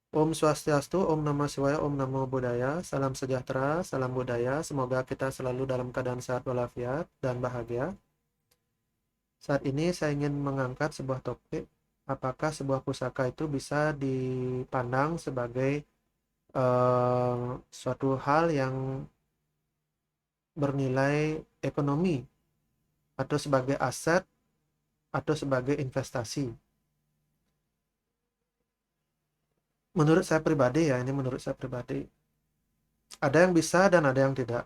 Om Swastiastu, Om Namah Shivaya, Om Namo Buddhaya, salam sejahtera, salam budaya, semoga kita selalu dalam keadaan sehat walafiat dan bahagia. Saat ini saya ingin mengangkat sebuah topik, apakah sebuah pusaka itu bisa dipandang sebagai suatu hal yang bernilai ekonomi, atau sebagai aset, atau sebagai investasi. Menurut saya pribadi ya, ini menurut saya pribadi, ada yang bisa dan ada yang tidak.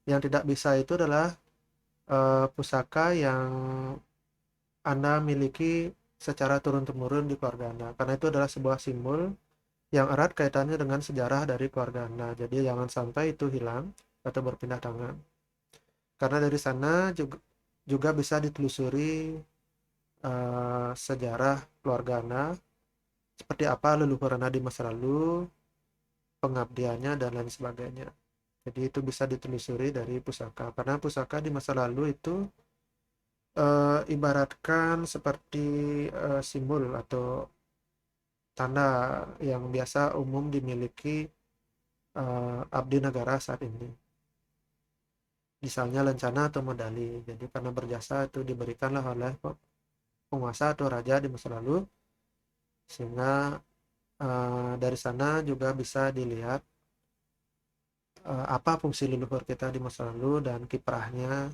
Yang tidak bisa itu adalah pusaka yang Anda miliki secara turun-temurun di keluarga Anda, karena itu adalah sebuah simbol yang erat kaitannya dengan sejarah dari keluarga Anda. Jadi jangan sampai itu hilang atau berpindah tangan. Karena dari sana juga bisa ditelusuri sejarah keluarga Anda, seperti apa leluhur Anda di masa lalu, pengabdiannya, dan lain sebagainya. Jadi itu bisa ditelusuri dari pusaka. Karena pusaka di masa lalu itu ibaratkan seperti simbol atau tanda yang biasa umum dimiliki abdi negara saat ini. Misalnya lencana atau medali. Jadi karena berjasa itu diberikanlah oleh penguasa atau raja di masa lalu, sehingga dari sana juga bisa dilihat apa fungsi leluhur kita di masa lalu dan kiprahnya.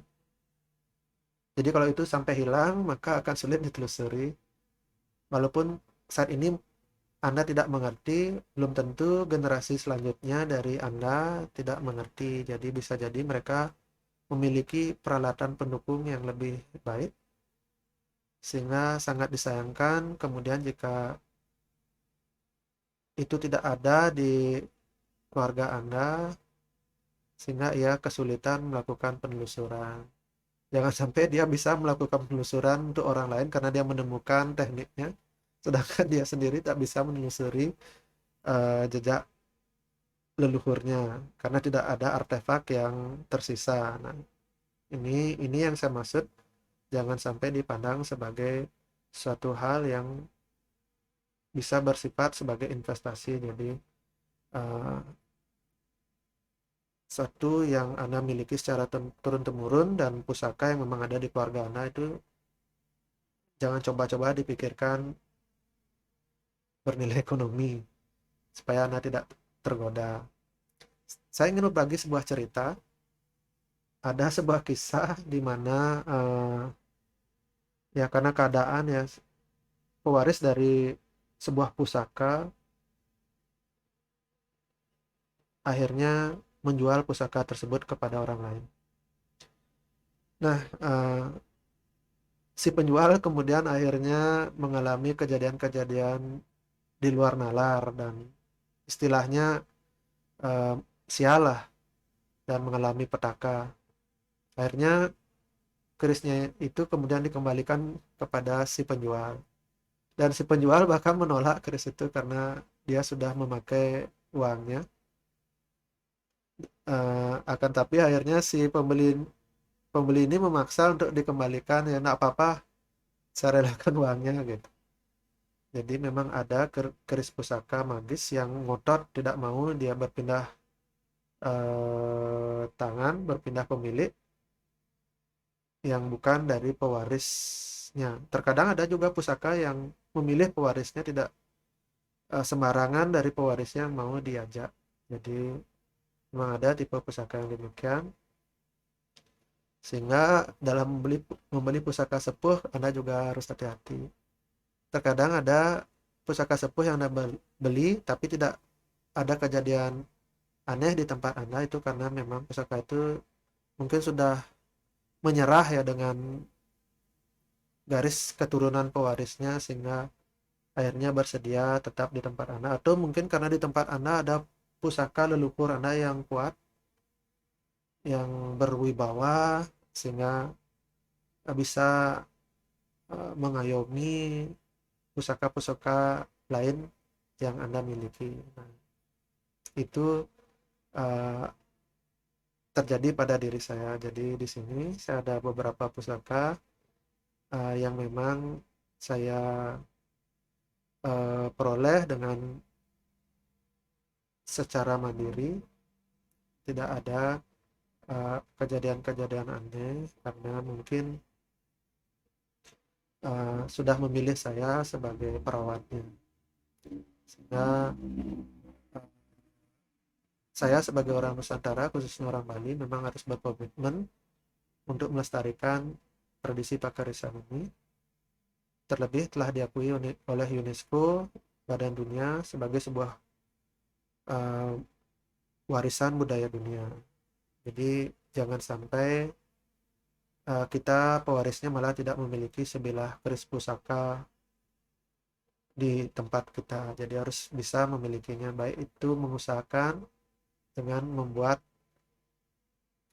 Jadi kalau itu sampai hilang, maka akan sulit ditelusuri. Walaupun saat ini Anda tidak mengerti, belum tentu generasi selanjutnya dari Anda tidak mengerti. Jadi bisa jadi mereka memiliki peralatan pendukung yang lebih baik, sehingga sangat disayangkan kemudian jika itu tidak ada di keluarga Anda, sehingga ia kesulitan melakukan penelusuran. Jangan sampai dia bisa melakukan penelusuran untuk orang lain karena dia menemukan tekniknya, sedangkan dia sendiri tak bisa menelusuri jejak leluhurnya karena tidak ada artefak yang tersisa. Nah, ini yang saya maksud, jangan sampai dipandang sebagai suatu hal yang bisa bersifat sebagai investasi. Jadi uh, satu yang Anda miliki secara turun-temurun dan pusaka yang memang ada di keluarga Anda itu jangan coba-coba dipikirkan bernilai ekonomi supaya Anda tidak tergoda. Saya ingin berbagi sebuah cerita. Ada sebuah kisah di mana ya karena keadaan ya pewaris dari sebuah pusaka akhirnya menjual pusaka tersebut kepada orang lain. Nah, si penjual kemudian akhirnya mengalami kejadian-kejadian di luar nalar dan istilahnya eh, sialah dan mengalami petaka. Akhirnya kerisnya itu kemudian dikembalikan kepada si penjual. Dan si penjual bahkan menolak keris itu karena dia sudah memakai uangnya. Akan tapi akhirnya si pembeli pembeli ini memaksa untuk dikembalikan, ya enggak apa-apa, saya relakan uangnya gitu. Jadi memang ada keris pusaka magis yang ngotot tidak mau dia berpindah tangan, berpindah pemilik yang bukan dari pewarisnya. Terkadang ada juga pusaka yang memilih pewarisnya, tidak sembarangan dari pewarisnya yang mau diajak. Jadi memang ada tipe pusaka yang demikian, sehingga dalam membeli pusaka sepuh Anda juga harus hati-hati. Terkadang ada pusaka sepuh yang Anda beli tapi tidak ada kejadian aneh di tempat Anda, itu karena memang pusaka itu mungkin sudah menyerah ya dengan garis keturunan pewarisnya, sehingga akhirnya bersedia tetap di tempat Anda, atau mungkin karena di tempat Anda ada pusaka leluhur Anda yang kuat, yang berwibawa, sehingga bisa mengayomi pusaka-pusaka lain yang Anda miliki. Nah, itu uh, terjadi pada diri saya. Jadi di sini saya ada beberapa pusaka yang memang saya peroleh dengan secara mandiri, tidak ada kejadian-kejadian aneh karena mungkin sudah memilih saya sebagai perawatnya. Sehingga saya sebagai orang Nusantara, khususnya orang Bali, memang harus berkomitmen untuk melestarikan tradisi pakarisan ini. Terlebih telah diakui oleh UNESCO, Badan Dunia, sebagai sebuah uh, warisan budaya dunia. Jadi jangan sampai kita pewarisnya malah tidak memiliki sebilah keris pusaka di tempat kita. Jadi harus bisa memilikinya, baik itu mengusahakan dengan membuat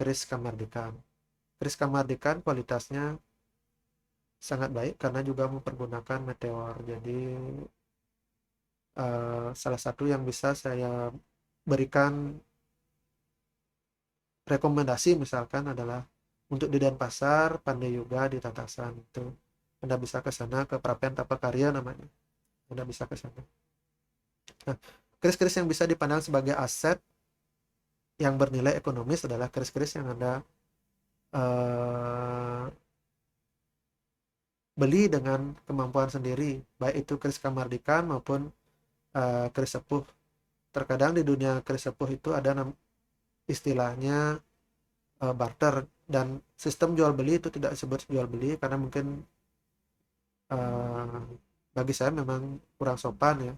keris kamardikan. Keris kamardikan kualitasnya sangat baik karena juga mempergunakan meteor. Jadi salah satu yang bisa saya berikan rekomendasi misalkan adalah untuk di Denpasar, Pandai Yuga di Tatasan itu. Anda bisa ke sana, ke Prapen Tapakarya namanya. Anda bisa ke sana. Nah, keris-keris yang bisa dipandang sebagai aset yang bernilai ekonomis adalah keris-keris yang Anda beli dengan kemampuan sendiri, baik itu keris kamardikan maupun keris sepuh. Terkadang di dunia keris sepuh itu ada istilahnya barter, dan sistem jual beli itu tidak disebut jual beli karena mungkin uh, bagi saya memang kurang sopan ya.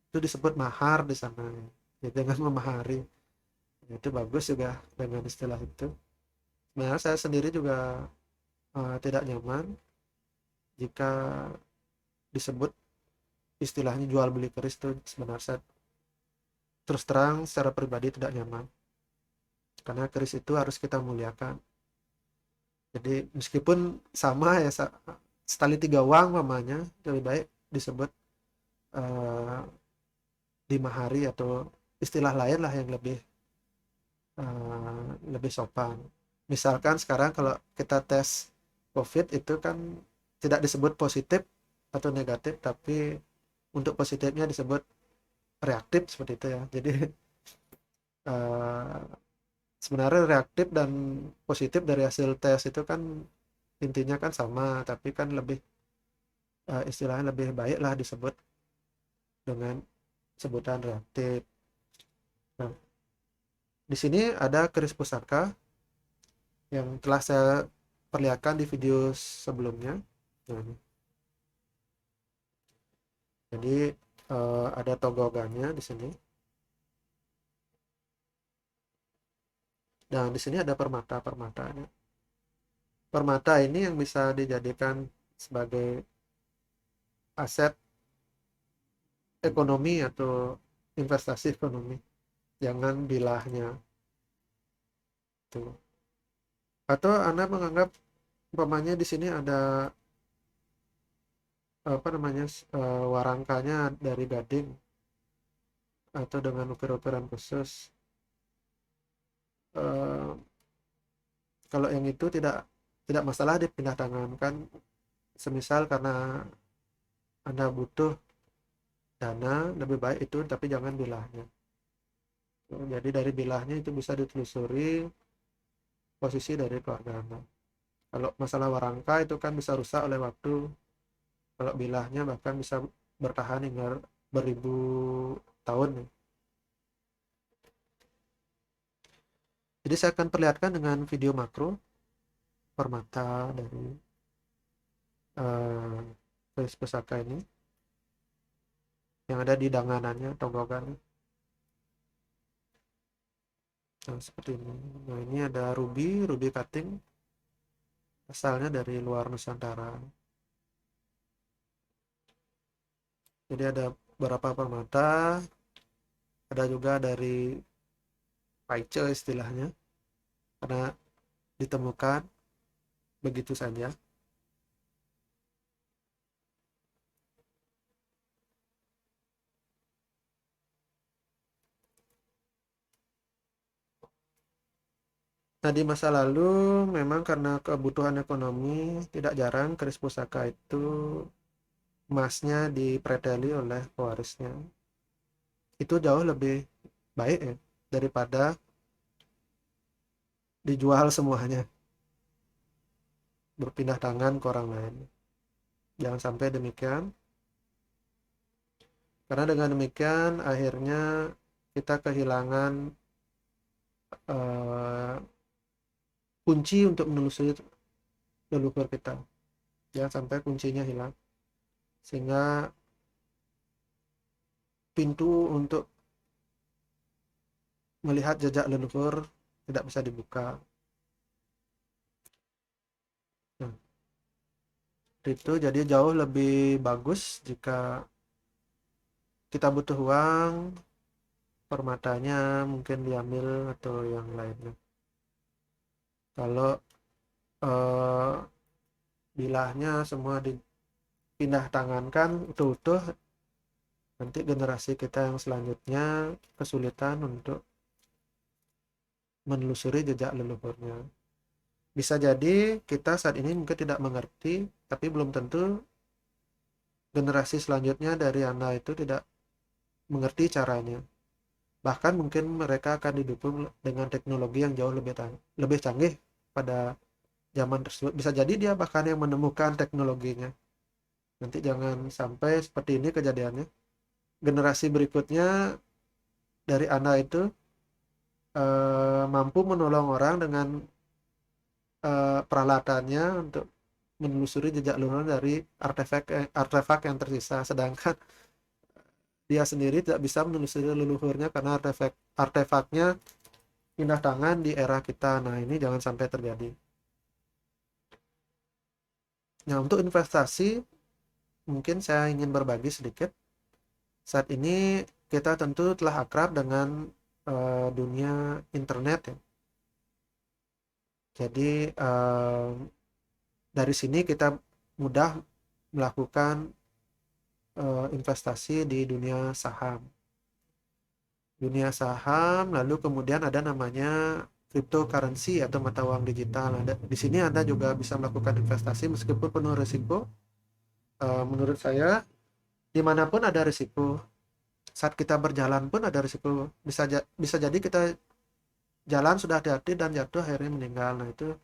Itu disebut mahar di sana ya. Ya, dengan memahari. Ya, itu bagus juga dengan istilah itu. Sebenarnya saya sendiri juga tidak nyaman jika disebut istilahnya jual beli keris. Itu sebenarnya saya terus terang secara pribadi tidak nyaman karena keris itu harus kita muliakan. Jadi meskipun sama ya, setali tiga uang mamanya, lebih baik disebut uh, dimahari atau istilah lain lah yang lebih sopan. Misalkan sekarang kalau kita tes COVID itu kan tidak disebut positif atau negatif, tapi untuk positifnya disebut reaktif seperti itu ya. Jadi uh, sebenarnya reaktif dan positif dari hasil tes itu kan intinya kan sama, tapi kan lebih istilahnya lebih baik lah disebut dengan sebutan reaktif. Nah, di sini ada keris pusaka yang telah saya perlihatkan di video sebelumnya. Nah, jadi ada togogannya di sini. Dan di sini ada permata-permatanya. Permata ini yang bisa dijadikan sebagai aset ekonomi atau investasi ekonomi. Jangan bilahnya. Tuh. Atau Anda menganggap umpamanya di sini ada apa namanya warangkanya dari gading atau dengan ukir-ukiran khusus. Eh, Kalau yang itu tidak masalah dipindah tangankan, semisal karena Anda butuh dana, lebih baik itu, tapi jangan bilahnya. Jadi dari bilahnya itu bisa ditelusuri posisi dari keluarga Anda. Kalau masalah warangka itu kan bisa rusak oleh waktu. Kalau bilahnya bahkan bisa bertahan hingga beribu tahun. Jadi saya akan perlihatkan dengan video makro permata dari keris pusaka ini yang ada di danganannya, tonggogannya. Nah, seperti ini. Nah, ini ada ruby cutting, asalnya dari luar Nusantara. Jadi ada beberapa permata, ada juga dari paice istilahnya, karena ditemukan begitu saja. Nah, di masa lalu memang karena kebutuhan ekonomi, tidak jarang keris pusaka itu emasnya dipreteli oleh pewarisnya. Itu jauh lebih baik ya, daripada dijual semuanya, berpindah tangan ke orang lain. Jangan sampai demikian, karena dengan demikian akhirnya kita kehilangan eh, kunci untuk menelusuri leluhur kita. Jangan sampai kuncinya hilang, sehingga pintu untuk melihat jejak leluhur tidak bisa dibuka. Nah, itu jadi jauh lebih bagus jika kita butuh uang, permatanya mungkin diambil atau yang lainnya. Kalau eh, bilahnya semua dipindah tangankan utuh-utuh, nanti generasi kita yang selanjutnya kesulitan untuk menelusuri jejak leluhurnya. Bisa jadi kita saat ini mungkin tidak mengerti, tapi belum tentu generasi selanjutnya dari Anda itu tidak mengerti caranya. Bahkan mungkin mereka akan didukung dengan teknologi yang jauh lebih canggih pada zaman tersebut. Bisa jadi dia bahkan yang menemukan teknologinya. Nanti jangan sampai seperti ini kejadiannya. Generasi berikutnya dari Anda itu mampu menolong orang dengan peralatannya untuk menelusuri jejak luhur dari artefak yang tersisa, sedangkan dia sendiri tidak bisa menelusuri leluhurnya karena artefaknya pindah tangan di era kita. Nah, ini jangan sampai terjadi. Nah, untuk investasi mungkin saya ingin berbagi sedikit. Saat ini kita tentu telah akrab dengan dunia internet ya. Jadi dari sini kita mudah melakukan investasi di dunia saham. Dunia saham, lalu kemudian ada namanya cryptocurrency atau mata uang digital. Di sini Anda juga bisa melakukan investasi meskipun penuh risiko. Menurut saya, dimanapun ada risiko. Saat kita berjalan pun ada risiko. Bisa jadi kita jalan sudah hati-hati dan jatuh akhirnya meninggal. Nah, itu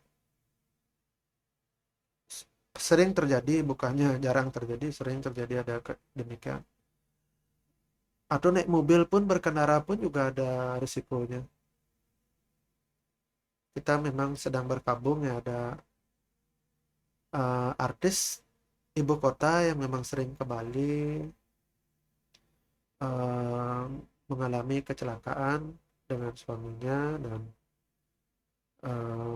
sering terjadi, bukannya jarang terjadi, sering terjadi ada demikian. Atau naik mobil pun, berkendara pun juga ada risikonya. Kita memang sedang berkabung ya, ada artis ibu kota yang memang sering ke Bali, uh, mengalami kecelakaan dengan suaminya dan uh,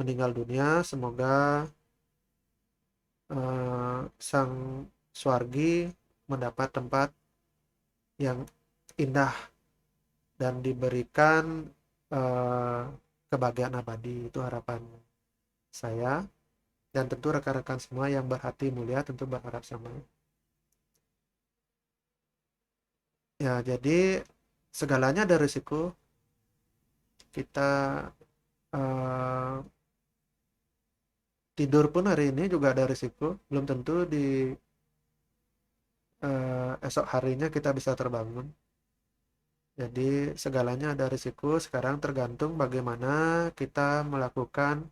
meninggal dunia. Semoga sang Swargi mendapat tempat yang indah dan diberikan uh, kebahagiaan abadi. Itu harapan saya, dan tentu rekan-rekan semua yang berhati mulia tentu berharap sama. Ya, jadi segalanya ada risiko. Kita uh, tidur pun hari ini juga ada risiko. Belum tentu di esok harinya kita bisa terbangun. Jadi segalanya ada risiko. Sekarang tergantung bagaimana kita melakukan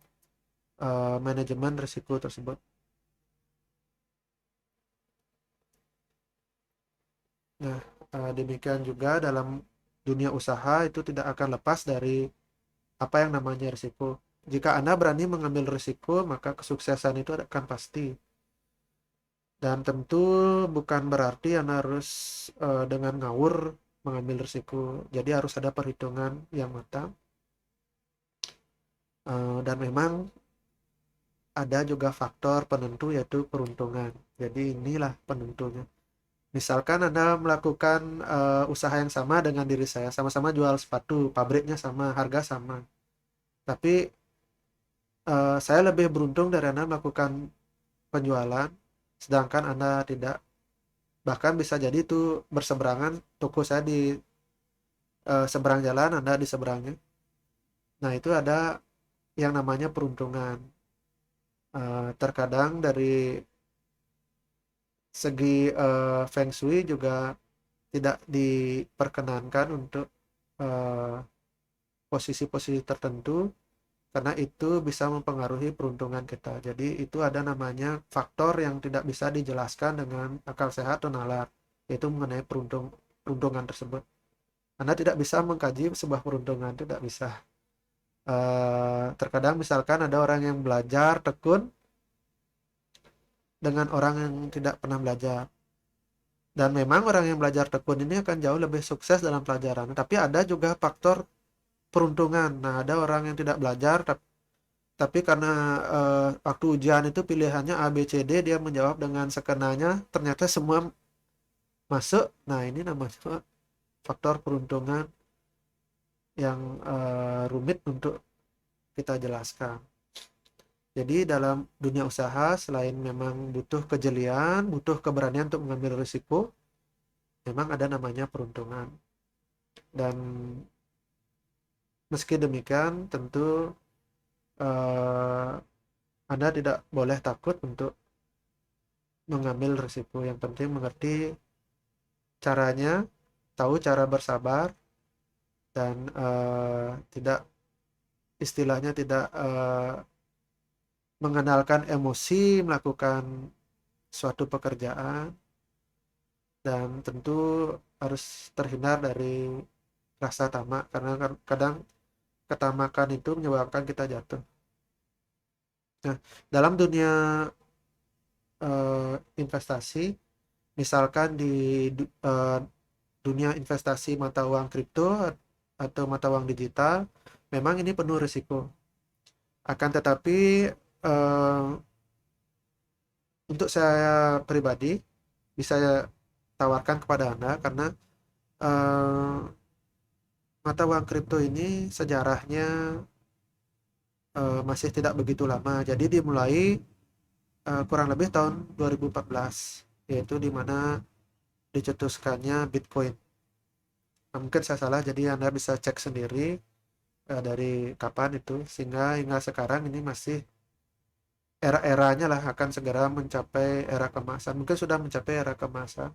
manajemen risiko tersebut. Nah, demikian juga dalam dunia usaha itu tidak akan lepas dari apa yang namanya risiko. Jika Anda berani mengambil risiko, maka kesuksesan itu akan pasti. Dan tentu bukan berarti Anda harus dengan ngawur mengambil risiko. Jadi harus ada perhitungan yang matang. Dan memang ada juga faktor penentu yaitu peruntungan. Jadi inilah penentunya. Misalkan Anda melakukan usaha yang sama dengan diri saya, sama-sama jual sepatu, pabriknya sama, harga sama. Tapi saya lebih beruntung dari Anda melakukan penjualan, sedangkan Anda tidak. Bahkan bisa jadi itu berseberangan, toko saya di seberang jalan, Anda di seberangnya. Nah, itu ada yang namanya peruntungan. Terkadang dari segi Feng Shui juga tidak diperkenankan untuk eh, posisi-posisi tertentu, karena itu bisa mempengaruhi peruntungan kita. Jadi itu ada namanya faktor yang tidak bisa dijelaskan dengan akal sehat atau nalar, yaitu mengenai peruntungan tersebut. Anda tidak bisa mengkaji sebuah peruntungan, tidak bisa. Terkadang misalkan ada orang yang belajar tekun dengan orang yang tidak pernah belajar. Dan memang orang yang belajar tekun ini akan jauh lebih sukses dalam pelajaran. Tapi ada juga faktor peruntungan. Nah, ada orang yang tidak belajar, tapi karena waktu ujian itu pilihannya A, B, C, D, dia menjawab dengan sekenanya, ternyata semua masuk. Nah, ini namanya faktor peruntungan yang rumit untuk kita jelaskan. Jadi dalam dunia usaha, selain memang butuh kejelian, butuh keberanian untuk mengambil risiko, memang ada namanya peruntungan. Dan meski demikian, tentu eh, Anda tidak boleh takut untuk mengambil risiko. Yang penting mengerti caranya, tahu cara bersabar, dan tidak, istilahnya tidak mengandalkan emosi melakukan suatu pekerjaan, dan tentu harus terhindar dari rasa tamak, karena kadang ketamakan itu menyebabkan kita jatuh. Nah, dalam dunia investasi, misalkan di eh, dunia investasi mata uang kripto atau mata uang digital, memang ini penuh risiko. Akan tetapi eh, untuk saya pribadi bisa tawarkan kepada Anda, karena eh, mata uang kripto ini sejarahnya masih tidak begitu lama. Jadi dimulai kurang lebih tahun 2014, yaitu di mana dicetuskannya Bitcoin. Nah, mungkin saya salah, jadi Anda bisa cek sendiri dari kapan itu, sehingga hingga sekarang ini masih era-eranya lah, akan segera mencapai era kemasan. Mungkin sudah mencapai era kemasan.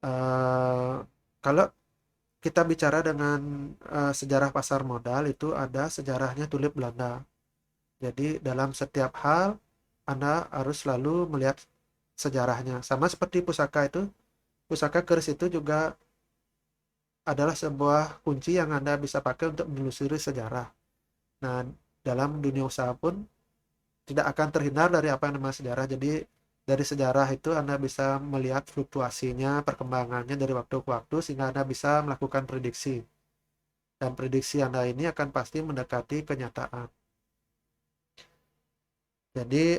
Eh, Kalau kita bicara dengan sejarah pasar modal, itu ada sejarahnya tulip Belanda. Jadi dalam setiap hal Anda harus selalu melihat sejarahnya. Sama seperti pusaka itu, pusaka keris itu juga adalah sebuah kunci yang Anda bisa pakai untuk menelusuri sejarah. Nah, dalam dunia usaha pun tidak akan terhindar dari apa yang namanya sejarah. Jadi dari sejarah itu Anda bisa melihat fluktuasinya, perkembangannya dari waktu ke waktu, sehingga Anda bisa melakukan prediksi. Dan prediksi Anda ini akan pasti mendekati kenyataan. Jadi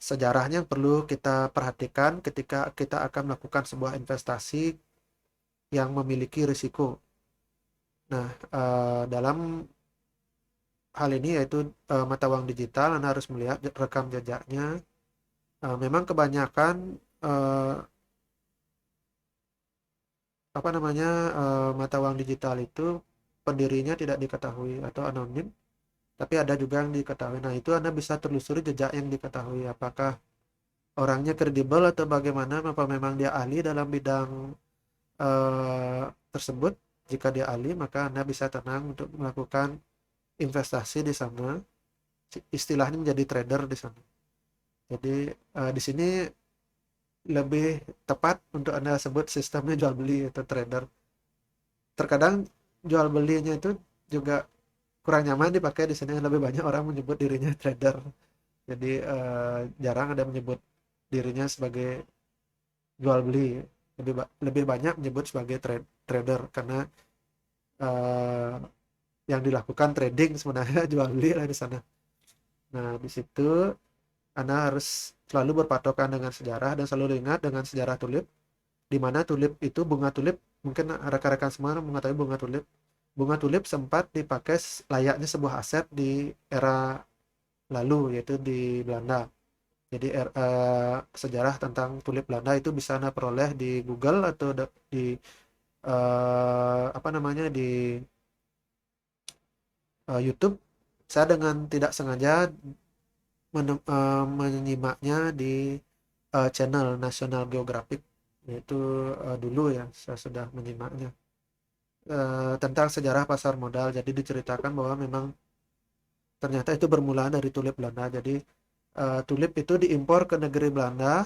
sejarahnya yang perlu kita perhatikan ketika kita akan melakukan sebuah investasi yang memiliki risiko. Nah, dalam hal ini yaitu mata uang digital, Anda harus melihat rekam jejaknya. Memang kebanyakan eh, apa namanya mata uang digital itu pendirinya tidak diketahui atau anonim, tapi ada juga yang diketahui. Nah, itu Anda bisa telusuri jejak yang diketahui, apakah orangnya kredibel atau bagaimana, apa memang dia ahli dalam bidang eh, tersebut. Jika dia ahli, maka Anda bisa tenang untuk melakukan investasi di sana. Istilahnya menjadi trader di sana. Jadi di sini lebih tepat untuk Anda sebut sistemnya jual beli atau trader. Terkadang jual belinya itu juga kurang nyaman dipakai di sini. Lebih banyak orang menyebut dirinya trader. Jadi jarang ada menyebut dirinya sebagai jual beli. Lebih banyak menyebut sebagai trader, karena eh, yang dilakukan trading sebenarnya jual beli lah di sana. Nah, di situ Anda harus selalu berpatokan dengan sejarah dan selalu ingat dengan sejarah tulip, di mana tulip itu, bunga tulip, mungkin rekan-rekan semua mengetahui bunga tulip. Bunga tulip sempat dipakai layaknya sebuah aset di era lalu, yaitu di Belanda. Jadi sejarah tentang tulip Belanda itu bisa Anda peroleh di Google atau di apa namanya, di YouTube. Saya dengan tidak sengaja menyimaknya di channel National Geographic, yaitu dulu ya saya sudah menyimaknya. tentang sejarah pasar modal. Jadi diceritakan bahwa memang ternyata itu bermula dari tulip Belanda. Jadi tulip itu diimpor ke negeri Belanda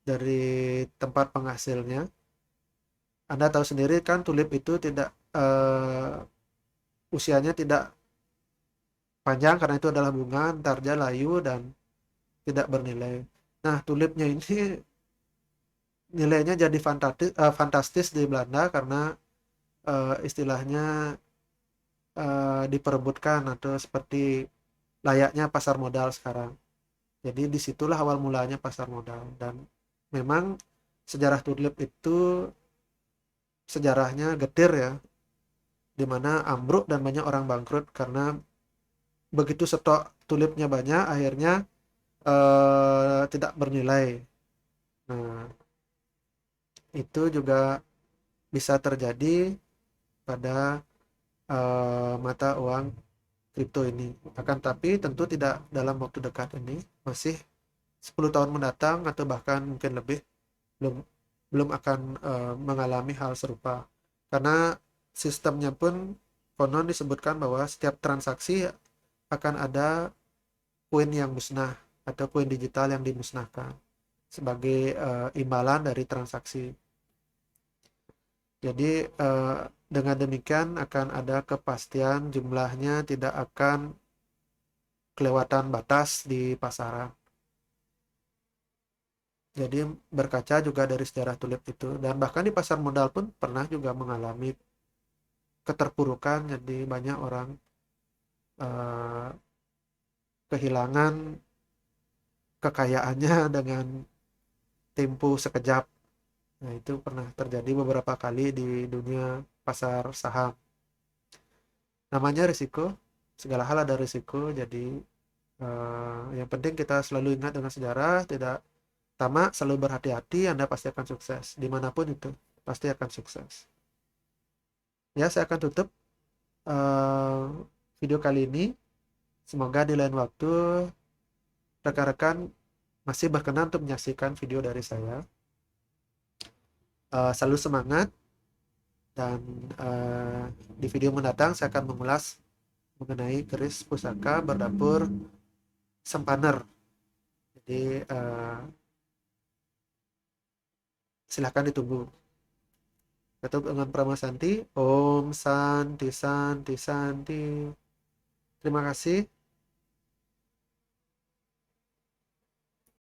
dari tempat penghasilnya. Anda tahu sendiri kan tulip itu tidak usianya tidak panjang karena itu adalah bunga, ntar dia layu dan tidak bernilai. Nah, tulipnya ini nilainya jadi fantastis di Belanda karena istilahnya diperebutkan atau seperti layaknya pasar modal sekarang. Jadi disitulah awal mulanya pasar modal dan memang sejarah tulip itu sejarahnya getir ya, di mana ambruk dan banyak orang bangkrut karena begitu stok tulipnya banyak akhirnya tidak bernilai. Nah, itu juga bisa terjadi pada mata uang kripto ini. Akan tapi tentu tidak dalam waktu dekat ini, masih 10 tahun mendatang atau bahkan mungkin lebih belum belum akan mengalami hal serupa. Karena sistemnya pun konon disebutkan bahwa setiap transaksi akan ada koin yang musnah atau koin digital yang dimusnahkan sebagai imbalan dari transaksi. Jadi dengan demikian akan ada kepastian jumlahnya tidak akan kelewatan batas di pasaran. Jadi berkaca juga dari sejarah tulip itu dan bahkan di pasar modal pun pernah juga mengalami keterpurukan. Jadi banyak orang eh, kehilangan kekayaannya dengan tempo sekejap. Nah, itu pernah terjadi beberapa kali di dunia pasar saham. Namanya risiko, segala hal ada risiko. Jadi yang penting kita selalu ingat dengan sejarah, tidak tamak, selalu berhati-hati, Anda pasti akan sukses. Dimanapun itu, pasti akan sukses. Ya, saya akan tutup eh, video kali ini. Semoga di lain waktu rekan-rekan masih berkenan untuk menyaksikan video dari saya. Selalu semangat dan di video mendatang saya akan mengulas mengenai keris pusaka berdapur sempaner. Jadi silahkan ditunggu. Ketuk dengan Prama Santi. Om Santi Santi Santi. Terima kasih.